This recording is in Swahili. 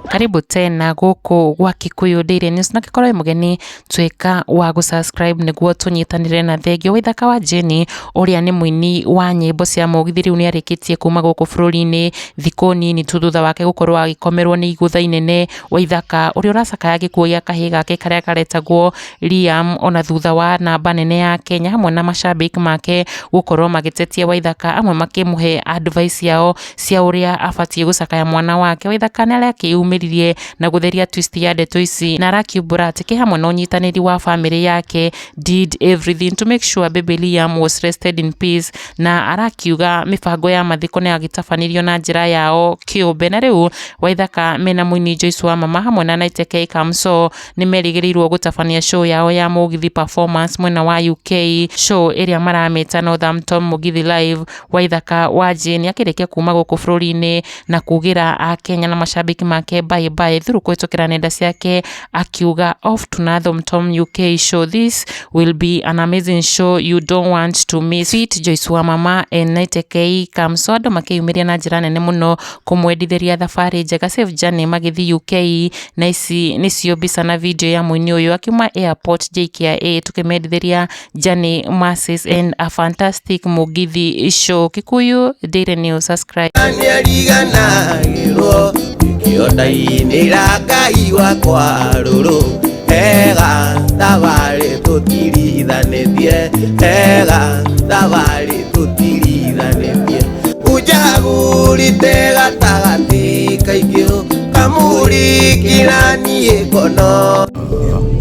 Karibu tena guku gwa Kikuyu Daily News na kikorwo mugeni tweka wa gusubscribe niguo tunyitanire na thengio Waithaka WA Jane uria ni muini wa nyimbo cia mugithi riu ni arikitie kuma guku bururi-ini thikũ nini tu thutha wake gukorwo agikomerwo ni igutha inene. Waithaka uria uracakaya gikuo gia kahii gake karia karetagwo Liam ona thutha wa namba nene ya Kenya hamwe na mashabiki make gukorwo magitetia Waithaka, amwe makimuhe advice yao cia uria abatie gucakaya mwana wake. Waithaka ni arakiumiririe na gutheria twist ya ndeto ici na arakiumbura ati ki hamwe na unyitaniri wa family yake did everything to make sure baby Liam was rested in peace, na arakiuga mibango ya mathiko ni agitabanirio na njira yao kiumbe. Na riu Waithaka mena muini Joyce wa mama hamwe na Waithaka Kamso ni merigĩrĩirwo gutabania show yao ya mugithi performance mwena wa UK, show iria marameta Northampton mugithi live. Waithaka WA Jane akirikia kuma guku bururi-ini na kugira a Kenya na mashabiki make bye through kwitukira nenda ciake akiuga off to Northampton UK show. This will be an amazing show you don't want to miss it. Joyce wa mama and Waithaka Kamso andu makiyumiria na njira nene muno kumwendithĩria thabari njega safe journey magithi UK, na ici nicio mbica na video ya muini uyu akiuma airport JKIA tukimendithĩria journey masses and a fantastic mugithi show. Kikuyu Daily News, subscribe. Kiondainira Ngai wakwa ruru ega thabari tutirithanithie, ega thabari tutirithanithie, ujagurite gatagati kaingĩ kamurikira niĩ ngono.